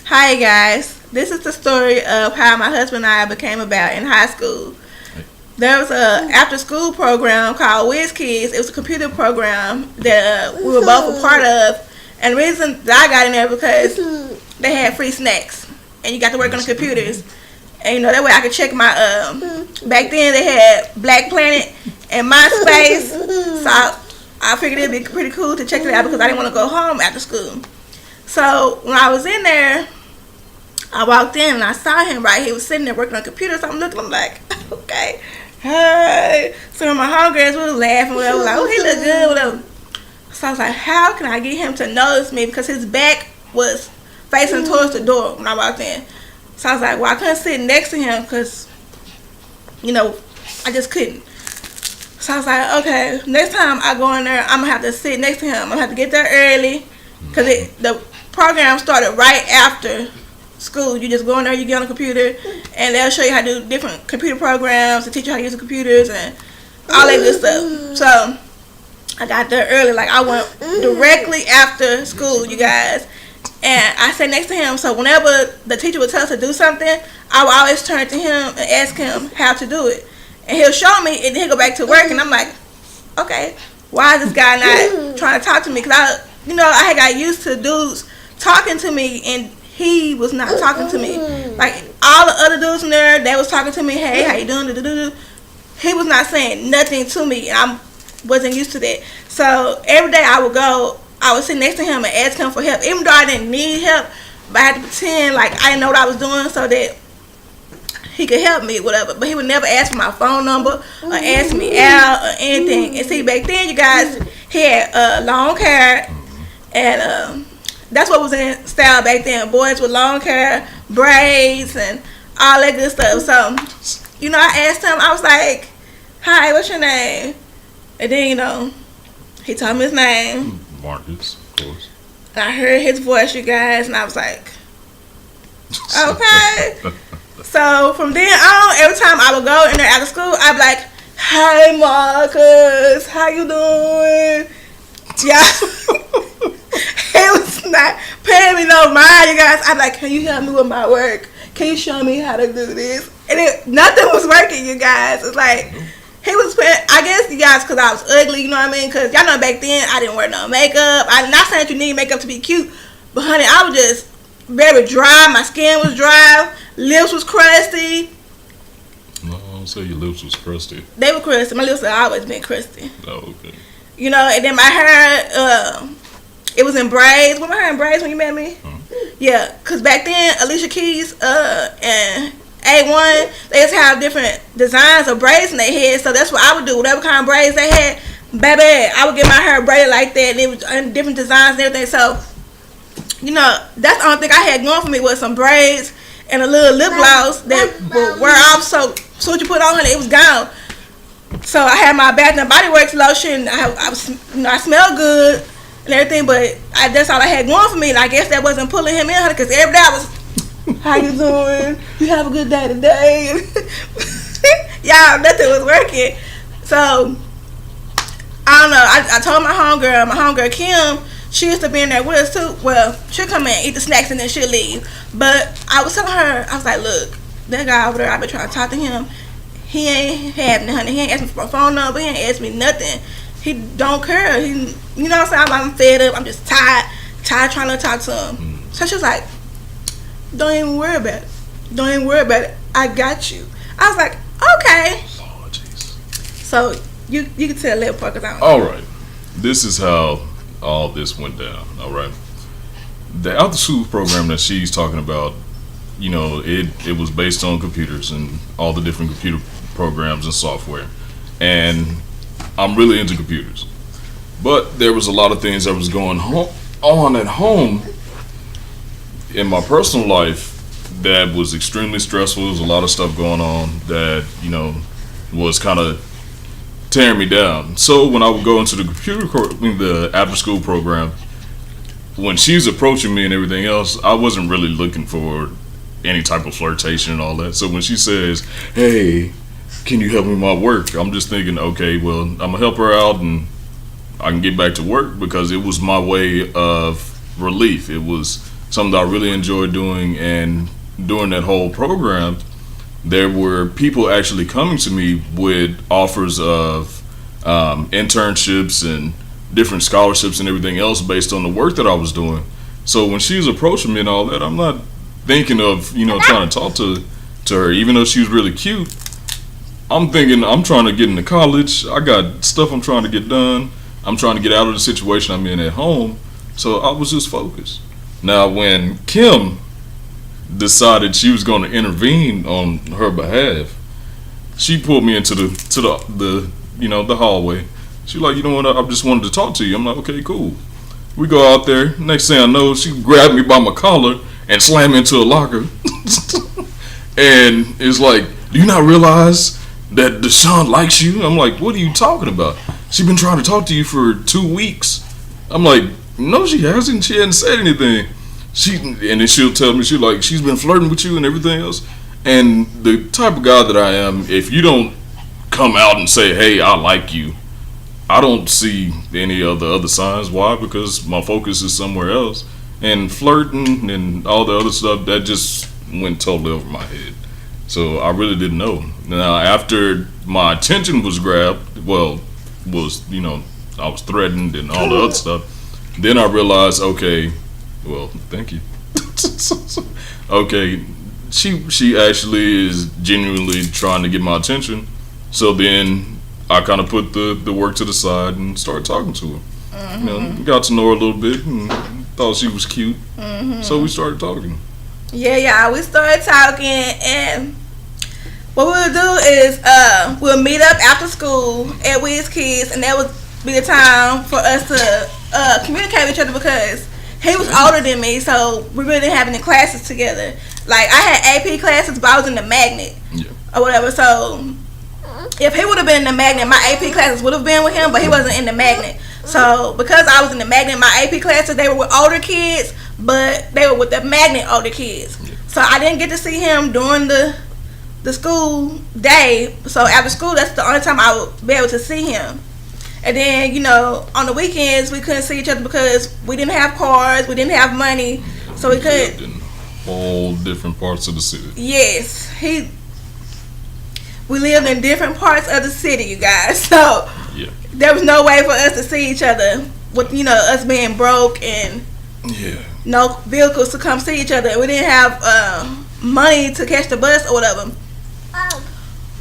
Hi guys, this is the story of how my husband and I became about in high school. There was a after school program called Whiz Kids. It was a computer program that we were both a part of. And the reason that I got in there because they had free snacks and you got to work on the computers. And that way I could check my back then they had Black Planet and MySpace. So I figured it'd be pretty cool to check it out because I didn't want to go home after school. So when I was in there, I walked in and I saw him right. He was sitting there working on the computer. So I'm looking, I'm like, okay, hey. So my homegirls were laughing, whatever, like, oh, he look good, whatever. So I was like, how can I get him to notice me? Because his back was facing towards the door when I walked in. So I was like, well, I couldn't sit next to him because, I just couldn't. So I was like, okay, next time I go in there, I'm going to have to sit next to him. I'm going to have to get there early because the program started right after school. You just go in there, you get on the computer, and they'll show you how to do different computer programs and teach you how to use the computers and all that good stuff. So I got there early. Like, I went directly after school, you guys. And I sat next to him, so whenever the teacher would tell us to do something, I would always turn to him and ask him how to do it. And he'll show me, and then he'll go back to work, and I'm like, okay, why is this guy not trying to talk to me? Because I had got used to dudes talking to me, and he was not talking to me. Like, all the other dudes in there, they was talking to me, hey, how you doing? He was not saying nothing to me, and I wasn't used to that. So every day I would sit next to him and ask him for help, even though I didn't need help, but I had to pretend like I didn't know what I was doing so that he could help me, whatever. But he would never ask for my phone number or ask me out or anything. And see, back then, you guys, he had long hair, and that's what was in style back then. Boys with long hair, braids, and all that good stuff. So, I asked him, I was like, hi, what's your name? And then, he told me his name. Marcus, of course. And I heard his voice, you guys, and I was like, okay. So from then on, every time I would go in there after school, I'd be like, hey Marcus, how you doing? Yeah. He was not paying me no mind, you guys. I'd be like, can you help me with my work? Can you show me how to do this? And nothing was working, you guys. It's like, he was paying, I guess, you guys, because I was ugly, you know what I mean? Because y'all know back then, I didn't wear no makeup. I'm not saying that you need makeup to be cute, but honey, I was just very dry. My skin was dry. Lips was crusty. No, I don't say your lips was crusty. They were crusty. My lips have always been crusty. Oh, okay. And then my hair, it was in braids. Was my hair in braids when you met me? Yeah, because back then, Alicia Keys and A1, they just have different designs of braids in their head. So that's what I would do. Whatever kind of braids they had, baby, I would get my hair braided like that. And it was in different designs and everything. So, that's the only thing I had going for me was some braids and a little lip gloss that would wear off. So what you put on, honey, it was gone. So I had my Bath and Body Works lotion. I smelled good and everything, but that's all I had going for me. And I guess that wasn't pulling him in, honey, because every day I was, how you doing? You have a good day today? Y'all, nothing was working. So I don't know. I told my homegirl Kim, she used to be in there with us too. Well, she'll come in, eat the snacks, and then she'll leave. But I was telling her, I was like, look, that guy over there, I've been trying to talk to him. He ain't having it, honey. He ain't asked me for my phone number. He ain't asked me nothing. He don't care. You know what I'm saying? I'm fed up. I'm just tired trying to talk to him. So she was like, don't even worry about it. Don't even worry about it. I got you. I was like, okay. Lord Jesus. So you can tell that part because I don't know. All right. This is how all this went down. All right. The after school program that she's talking about, it was based on computers and all the different computer programs and software. And I'm really into computers. But there was a lot of things that was going on at home in my personal life that was extremely stressful. There was a lot of stuff going on that, was kind of tearing me down. So when I would go into the after school program, when she's approaching me and everything else, I wasn't really looking for any type of flirtation and all that. So when she says, hey, can you help me with my work? I'm just thinking, okay, well, I'm going to help her out and I can get back to work because it was my way of relief. It was something that I really enjoyed doing. And during that whole program, there were people actually coming to me with offers of internships and different scholarships and everything else based on the work that I was doing. So when she was approaching me and all that, I'm not thinking of, trying to talk to her, even though she was really cute. I'm thinking I'm trying to get into college. I got stuff I'm trying to get done. I'm trying to get out of the situation I'm in at home. So I was just focused. Now, when Kim decided she was going to intervene on her behalf, she pulled me into the hallway. She like, you know what? I just wanted to talk to you. I'm like, okay, cool. We go out there. Next thing I know, she grabbed me by my collar and slammed me into a locker. And it's like, do you not realize that Deshaun likes you? I'm like, what are you talking about? She's been trying to talk to you for 2 weeks. I'm like, no, she hasn't. She hasn't said anything. And then she'll tell me, she's been flirting with you and everything else. And the type of guy that I am, if you don't come out and say, hey, I like you, I don't see any of the other signs. Why? Because my focus is somewhere else. And flirting and all the other stuff, that just went totally over my head. So I really didn't know. Now, after my attention was grabbed, I was threatened and all the other stuff, then I realized, okay, well, thank you. Okay, she actually is genuinely trying to get my attention. So then I kind of put the work to the side and started talking to her. Mm-hmm. Got to know her a little bit and thought she was cute. Mm-hmm. So we started talking. Yeah, we started talking, and what we'll do is we'll meet up after school at Wiz Kids, and that would be the time for us to communicate with each other, because he was older than me, so we really didn't have any classes together. Like, I had AP classes, but I was in the magnet or whatever, so if he would have been in the magnet, my AP classes would have been with him, but he wasn't in the magnet. So because I was in the magnet, my AP classes, they were with older kids, but they were with the magnet older kids. So I didn't get to see him during the school day. So after school, that's the only time I would be able to see him. And then, on the weekends, we couldn't see each other because we didn't have cars, we didn't have money, so we couldn't. In all different parts of the city. Yes, we lived in different parts of the city, you guys. So there was no way for us to see each other with, us being broke and no vehicles to come see each other. And we didn't have money to catch the bus or whatever.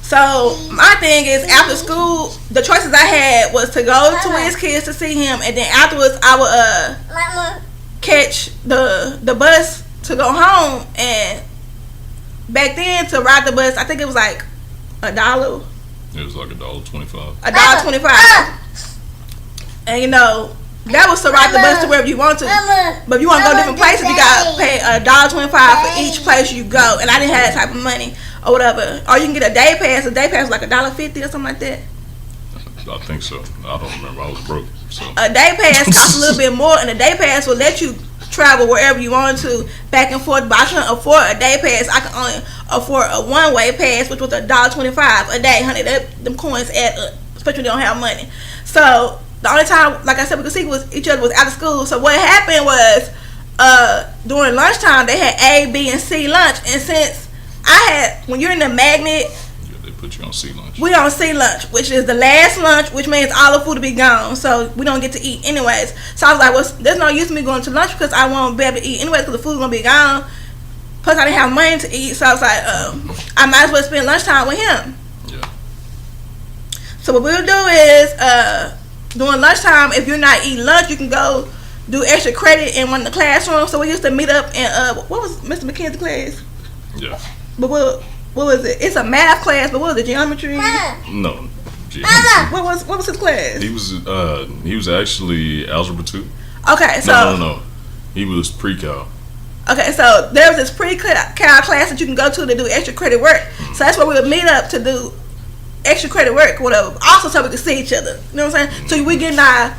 So my thing is, after school, the choices I had was to go to Wiz Kids to see him, and then afterwards I would catch the bus to go home. And back then, to ride the bus, I think it was like $1. It was like $1.25. $1.25. And that was to ride the bus to wherever you want to. But if you want to go different places, you gotta pay $1.25 for each place you go. And I didn't have that type of money or whatever. Or you can get a day pass. A day pass was like $1.50 or something like that. I think so. I don't remember. I was broke. So a day pass costs a little bit more, and a day pass will let you travel wherever you want to, back and forth. But I couldn't afford a day pass. I could only afford a one-way pass, which was $1.25 a day. Honey, them coins add up, especially when you don't have money. So the only time, like I said, we could see each other was after school. So what happened was, during lunchtime, they had A, B, and C lunch. And since when you're in the magnet, they put you on C lunch. We on C lunch, which is the last lunch, which means all the food will be gone. So we don't get to eat anyways. So I was like, well, there's no use in me going to lunch because I won't be able to eat anyways because the food's going to be gone. Plus, I didn't have money to eat. So I was like, I might as well spend lunchtime with him. Yeah. So what we'll do is, during lunchtime, if you're not eating lunch, you can go do extra credit in one of the classrooms. So we used to meet up in, what was Mr. McKenzie's class? Yeah. But what was it? It's a math class, but what was it, geometry? No. What was his class? He was actually Algebra 2. Okay, so. No. He was pre-cal. Okay, so there was this pre-cal class that you can go to do extra credit work. Mm-hmm. So that's where we would meet up to do extra credit work or whatever. Also so we could see each other. You know what I'm saying? Mm-hmm. So we getting our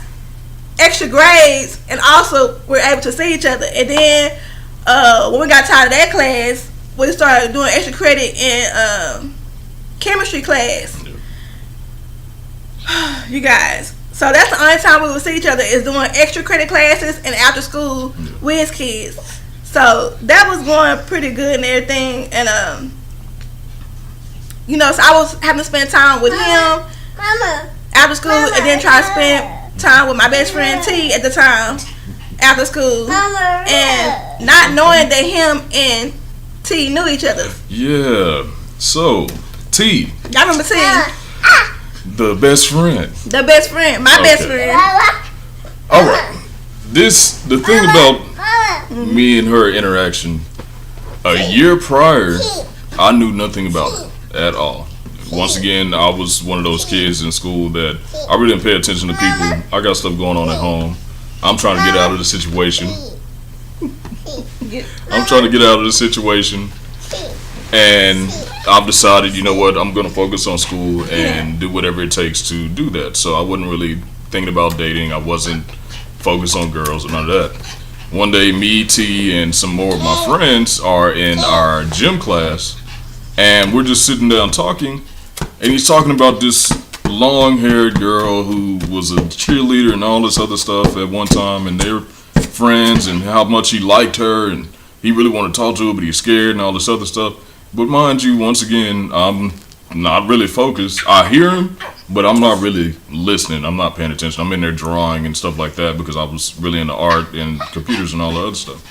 extra grades and also we're able to see each other. And then when we got tired of that class, we started doing extra credit in chemistry class. Yeah. You guys. So that's the only time we would see each other is doing extra credit classes and after school Wiz Kids. So that was going pretty good and everything, and you know, so I was having to spend time with him after school, and then try to spend time with my best friend T at the time after school, and not knowing that him and T knew each other. Yeah. So T. Y'all remember T? The best friend. The best friend. My best friend. All right. The thing about me and her interaction, a year prior, I knew nothing about her at all. Once again, I was one of those kids in school that I really didn't pay attention to people. I got stuff going on at home. I'm trying to get out of the situation. And I've decided, you know what, I'm going to focus on school and do whatever it takes to do that. So I wasn't really thinking about dating. I wasn't focused on girls and none of that. One day, me, T, and some more of my friends are in our gym class, and we're just sitting down talking, and he's talking about this long-haired girl who was a cheerleader and all this other stuff at one time, and they were friends, and how much he liked her, and he really wanted to talk to her, but he's scared and all this other stuff. But mind you, once again, I'm not really focused. I hear him, but I'm not really listening. I'm not paying attention. I'm in there drawing and stuff like that because I was really into art and computers and all the other stuff.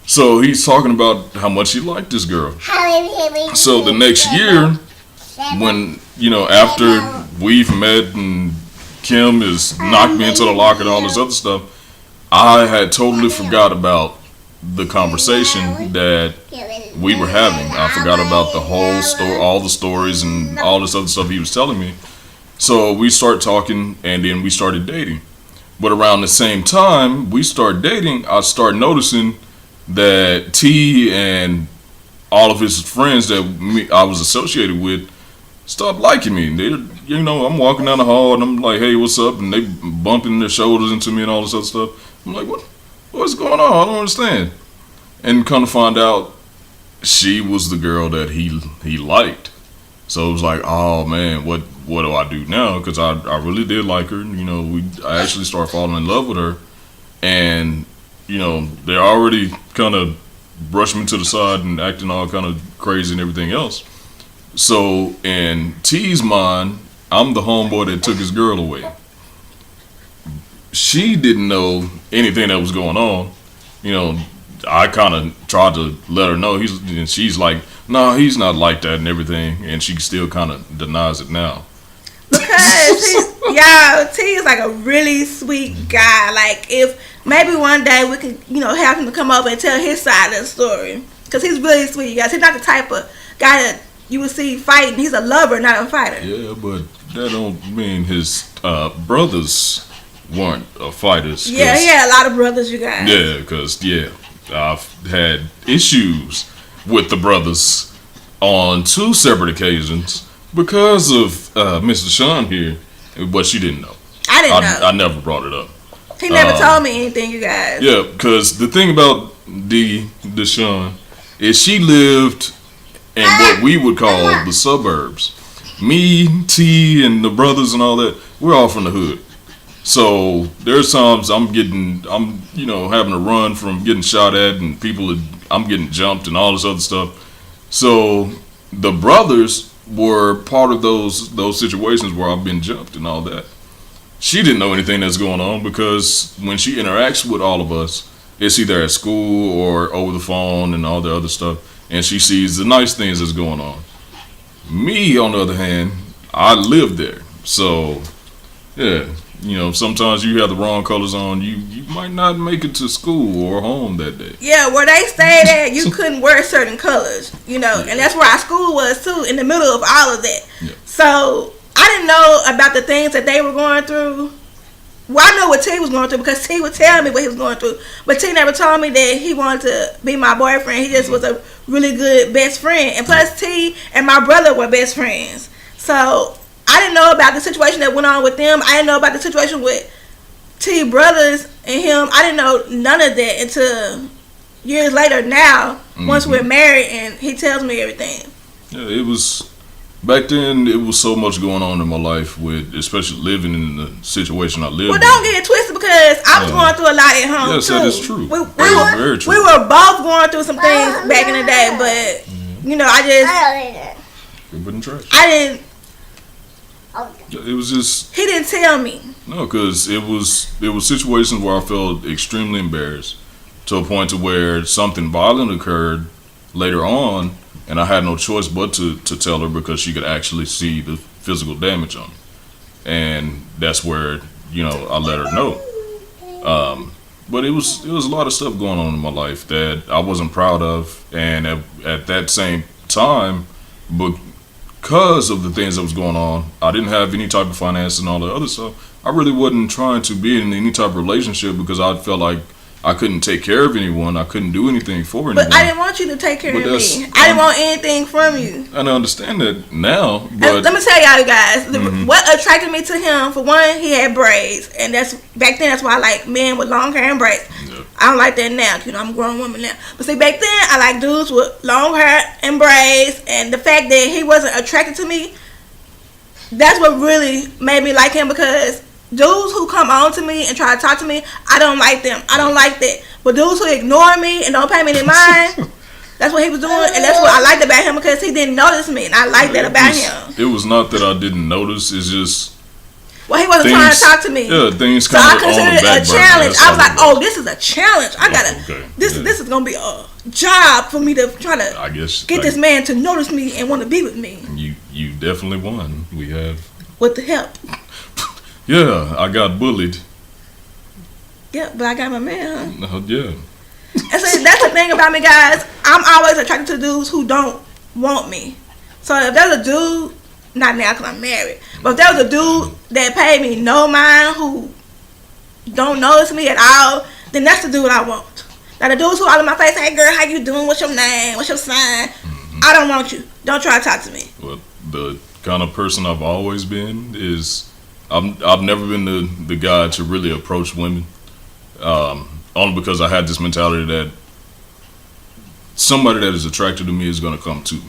So he's talking about how much he liked this girl. So the next year, when, you know, after we've met and Kim has knocked me into the locker and all this other stuff, I had totally forgot about the conversation that we were having. I forgot about the whole story, all the stories and all this other stuff he was telling me. So we started talking, and then we started dating. But around the same time we started dating, I started noticing that T and all of his friends that I was associated with stopped liking me. They, you know, I'm walking down the hall and I'm like, hey, what's up? And they bumping their shoulders into me and all this other stuff. I'm like, what's going on? I don't understand. And come to find out, she was the girl that he liked. So it was like, oh man, what do I do now? Because I really did like her. You know, I actually started falling in love with her, and you know, they already kind of brushed me to the side and acting all kind of crazy and everything else. So in T's mind, I'm the homeboy that took his girl away. She didn't know anything that was going on. You know, I kind of tried to let her know. And she's like, no, he's not like that and everything. And she still kind of denies it now. Because T is like a really sweet guy. Like, if maybe one day we can, you know, have him to come over and tell his side of the story. Because he's really sweet, you guys. He's not the type of guy that you would see fighting. He's a lover, not a fighter. Yeah, but that don't mean his brothers weren't fighters. Yeah, he had a lot of brothers, you guys. Yeah, because, I've had issues with the brothers on 2 separate occasions because of Mr. Sean here, but she didn't know. I didn't know. I never brought it up. He never told me anything, you guys. Yeah, because the thing about Deshawn is she lived in what we would call the suburbs. Me, T, and the brothers and all that, we're all from the hood. So there's times I'm having to run from getting shot at, and I'm getting jumped and all this other stuff. So the brothers were part of those situations where I've been jumped and all that. She didn't know anything that's going on because when she interacts with all of us, it's either at school or over the phone and all the other stuff, and she sees the nice things that's going on. Me, on the other hand, I live there. So, yeah. You know, sometimes you have the wrong colors on. You might not make it to school or home that day. Yeah, where they stayed at, you couldn't wear certain colors, you know, and that's where our school was too, in the middle of all of that. Yeah. So I didn't know about the things that they were going through. Well, I know what T was going through because T would tell me what he was going through, but T never told me that he wanted to be my boyfriend. He just was a really good best friend, and plus T and my brother were best friends. So I didn't know about the situation that went on with them. I didn't know about the situation with T brothers and him. I didn't know none of that until years later now, once we're married and he tells me everything. Yeah, it was Back then, it was so much going on in my life, with especially living in the situation I lived Well, in. don't get it twisted because I was going through a lot at home Yes, too. that is true. We Very true. we were both going through some things back in the day, but you know, I Put in trash. didn't. It was just He didn't tell me. no, because it was situations where I felt extremely embarrassed to a point to where something violent occurred later on, and I had no choice but to tell her because she could actually see the physical damage on me, and that's where I let her know. But it was a lot of stuff going on in my life that I wasn't proud of, and at that same time, because of the things that was going on, I didn't have any type of finance and all the other stuff. I really wasn't trying to be in any type of relationship because I felt like I couldn't take care of anyone. I couldn't do anything for anyone. But I didn't want you to take care of me. I didn't want anything from you. And I understand that now, but Let me tell y'all guys, what attracted me to him, for one, he had braids, and back then that's why I like men with long hair and braids. yeah. I don't like that now. I'm a grown woman now. But see, back then I like dudes with long hair and braids, and the fact that he wasn't attracted to me, that's what really made me like him, because dudes who come on to me and try to talk to me, I don't like them. I don't like that. But dudes who ignore me and don't pay me any mind, that's what he was doing, and that's what I liked about him, because he didn't notice me, and I liked that about him. It was not that I didn't notice. It's just Well, he wasn't trying to talk to me. Yeah, things So kind I of on considered the it back a burner. challenge. That's I was all like, it was. oh, this is a challenge. I gotta. Okay. This Yeah. is gonna be a job for me to try to I guess get this man to notice me and want to be with me You definitely won. We have. with the help. Yeah, I got bullied. Yeah, but I got my man. Huh? Yeah. And so that's the thing about me, guys. I'm always attracted to dudes who don't want me. So if there's a dude, not now because I'm married, but if there was a dude that paid me no mind, who don't notice me at all, then that's the dude I want. Now the dudes who all in my face, hey girl, how you doing? What's your name? What's your sign? I don't want you. Don't try to talk to me. Well, the kind of person I've always been is I've never been the guy to really approach women. Only because I had this mentality that somebody that is attracted to me is going to come to me.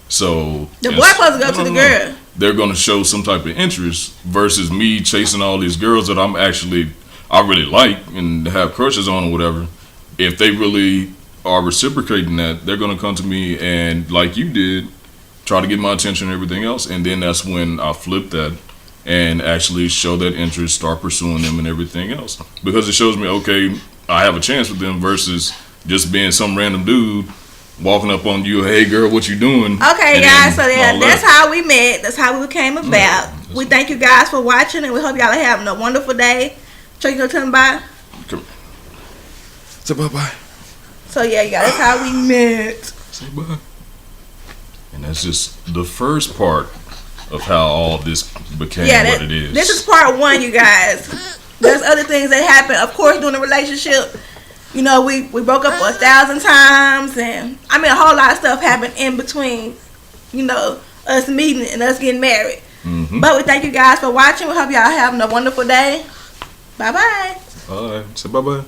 So The boy supposed to go to the girl. They're going to show some type of interest versus me chasing all these girls that I really like and have crushes on or whatever. If they really are reciprocating that, they're going to come to me and, like you did, try to get my attention and everything else. And then that's when I flip that and actually show that interest, start pursuing them and everything else. Because it shows me, okay, I have a chance with them versus just being some random dude walking up on you, hey girl, what you doing? Okay, guys, so that's how we met. That's how we came about. We thank you guys for watching, and we hope y'all are having a wonderful day. Chuck, you gonna tell them bye? Come. Say bye-bye. So yeah, you guys, that's how we met. Say bye. And that's just the first part of how all this became what it is. This is part one, you guys. There's other things that happen, of course, during the relationship. You know, we broke up 1,000 times, and I mean, a whole lot of stuff happened in between, you know, us meeting and us getting married. Mm-hmm. But we thank you guys for watching. We hope y'all having a wonderful day. Bye-bye. All right. Say bye-bye.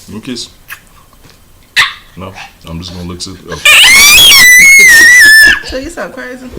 Give me a kiss. No, I'm just going to look to... Okay. So you're so crazy.